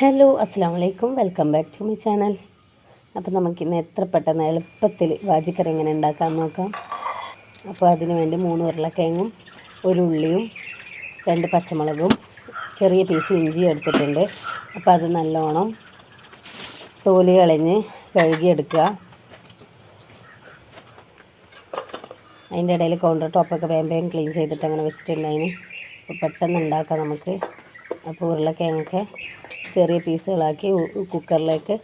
Hello അസ്സാം വലൈക്കും, welcome back to my channel. അപ്പോൾ നമുക്കിന്ന് എത്ര പെട്ടെന്ന് എളുപ്പത്തിൽ വാജിക്കറി എങ്ങനെ ഉണ്ടാക്കാമെന്ന് നോക്കാം. അപ്പോൾ അതിന് വേണ്ടി 3 ഉരുളക്കിഴങ്ങും ഒരു ഉള്ളിയും 2 പച്ചമുളകും ചെറിയ പീസ് ഇഞ്ചി എടുത്തിട്ടുണ്ട്. അപ്പോൾ അത് നല്ലോണം തോല് കളഞ്ഞ് കഴുകിയെടുക്കുക. അതിൻ്റെ ഇടയിൽ കൗണ്ടർ ടോപ്പൊക്കെ വേഗം ക്ലീൻ ചെയ്തിട്ട് അങ്ങനെ വെച്ചിട്ടുണ്ടായിന്. അപ്പോൾ പെട്ടെന്ന് ഉണ്ടാക്കാം നമുക്ക്. അപ്പോൾ ഉരുളക്കിഴങ്ങൊക്കെ ചെറിയ പീസുകളാക്കി കുക്കറിലേക്ക്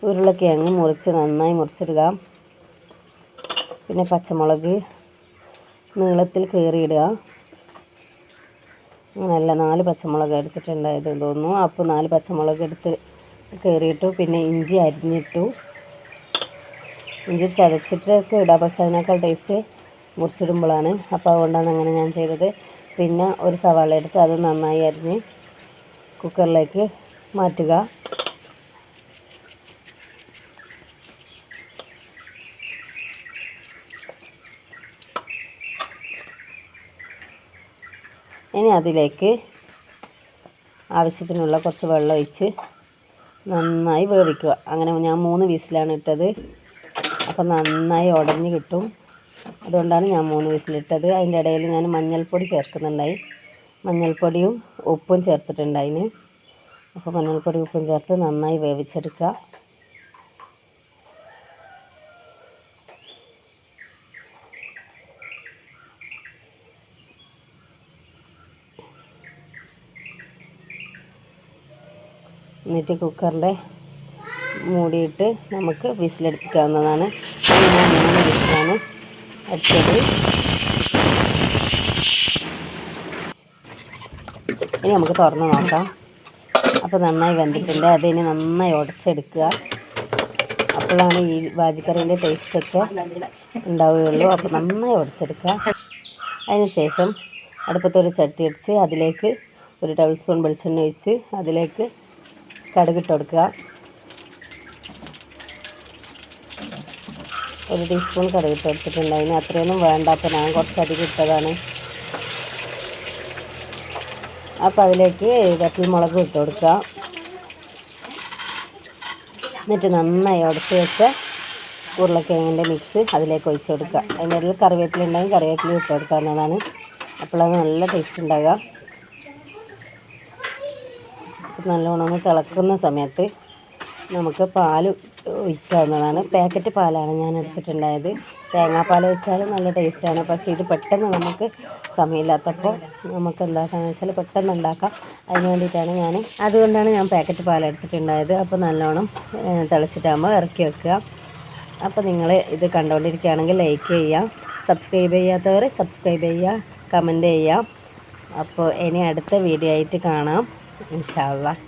ഉരുളക്കിഴങ്ങ് നന്നായി മുറിച്ചിടുക. പിന്നെ പച്ചമുളക് നീളത്തിൽ കീറിയിടുക. അങ്ങനെയല്ല, 4 പച്ചമുളക് എടുത്തിട്ടുണ്ടായത് തോന്നുന്നു. അപ്പോൾ 4 പച്ചമുളക് എടുത്ത് കീറിയിട്ടു. പിന്നെ ഇഞ്ചി അരിഞ്ഞിട്ടു. ഇഞ്ചി ചതച്ചിട്ടൊക്കെ ഇടാം, പക്ഷെ അതിനേക്കാൾ ടേസ്റ്റ് മുറിച്ചിടുമ്പോഴാണ്. അപ്പോൾ അതുകൊണ്ടാണ് അങ്ങനെ ഞാൻ ചെയ്തത്. പിന്നെ ഒരു സവാള എടുത്ത് അത് നന്നായി അരിഞ്ഞ് കുക്കറിലേക്ക് മാറ്റുക. ഇനി അതിലേക്ക് ആവശ്യത്തിനുള്ള കുറച്ച് വെള്ളം ഒഴിച്ച് നന്നായി വേവിക്കുക. അങ്ങനെ ഞാൻ 3 വിസിലാണ് ഇട്ടത്. അപ്പോൾ നന്നായി ഉടഞ്ഞ് കിട്ടും. അതുകൊണ്ടാണ് ഞാൻ 3 വിസിലിട്ടത്. അതിൻ്റെ ഇടയിൽ ഞാൻ മഞ്ഞൾപ്പൊടി ചേർക്കുന്നുണ്ടായി. മഞ്ഞൾപ്പൊടിയും ഉപ്പും ചേർത്തിട്ടുണ്ടായിന്. അപ്പോൾ മഞ്ഞൾപ്പൊടി ഉപ്പും ചേർത്ത് നന്നായി വേവിച്ചെടുക്കുക. എന്നിട്ട് കുക്കറിൻ്റെ മൂടിയിട്ട് നമുക്ക് വിസിലെടുപ്പിക്കാവുന്നതാണ്. ഞാൻ 3 വിസിലാണ് അടിച്ചത്. ഇനി നമുക്ക് തുറന്ന് നോക്കാം. അപ്പോൾ നന്നായി വെന്തിട്ടുണ്ട്. അതിന് നന്നായി ഉടച്ചെടുക്കുക. അപ്പോഴാണ് ഈ വാജിക്കറീൻ്റെ ടേസ്റ്റൊക്കെ ഉണ്ടാവുകയുള്ളൂ. അപ്പോൾ നന്നായി ഉടച്ചെടുക്കുക. അതിന് ശേഷം അടുപ്പത്തൊരു ചട്ടി അടിച്ച് അതിലേക്ക് 1 ടേബിൾ സ്പൂൺ വെളിച്ചെണ്ണ ഒഴിച്ച് അതിലേക്ക് കടുകിട്ട് കൊടുക്കുക. 1 ടീസ്പൂൺ കടുകിട്ട് കൊടുത്തിട്ടുണ്ട്. അതിന് അത്രയൊന്നും വേണ്ട, അപ്പോൾ ഞാൻ കുറച്ചധികം ഇട്ടതാണ്. അപ്പോൾ അതിലേക്ക് വറ്റൽമുളക് ഇട്ട് കൊടുക്കുക. എന്നിട്ട് നന്നായി ഉടച്ച് വെച്ച ഉരുളക്കിഴങ്ങിൻ്റെ മിക്സ് അതിലേക്ക് ഒഴിച്ച് കൊടുക്കുക. അതിൻ്റെ ഇടയിൽ കറിവേപ്പില ഉണ്ടെങ്കിൽ കറിവേപ്പില ഇട്ട് കൊടുക്കാവുന്നതാണ്. അപ്പോഴത് നല്ല ടേസ്റ്റ് ഉണ്ടാകുക. നല്ലോണം ഒന്ന് തിളക്കുന്ന സമയത്ത് നമുക്ക് പാൽ ഒഴിക്കാവുന്നതാണ്. പാക്കറ്റ് പാലാണ് ഞാൻ എടുത്തിട്ടുണ്ടായത്. തേങ്ങാപ്പാൽ ഒഴിച്ചാൽ നല്ല ടേസ്റ്റാണ്. പക്ഷേ ഇത് പെട്ടെന്ന് നമുക്ക് സമയമില്ലാത്തപ്പോൾ നമുക്ക് എന്താക്കാമെന്ന് വെച്ചാൽ പെട്ടെന്ന് ഉണ്ടാക്കാം. അതിന് വേണ്ടിയിട്ടാണ് അതുകൊണ്ടാണ് ഞാൻ പാക്കറ്റ് പാൽ എടുത്തിട്ടുണ്ടായത്. അപ്പോൾ നല്ലോണം തിളച്ചിട്ടാകുമ്പോൾ ഇറക്കി വെക്കുക. അപ്പോൾ നിങ്ങൾ ഇത് കണ്ടുകൊണ്ടിരിക്കുകയാണെങ്കിൽ ലൈക്ക് ചെയ്യുക, സബ്സ്ക്രൈബ് ചെയ്യാത്തവർ സബ്സ്ക്രൈബ് ചെയ്യുക, കമൻറ്റ് ചെയ്യുക. അപ്പോൾ ഇനി അടുത്ത വീഡിയോ ആയിട്ട് കാണാം ഇൻഷാ അല്ലാഹ്.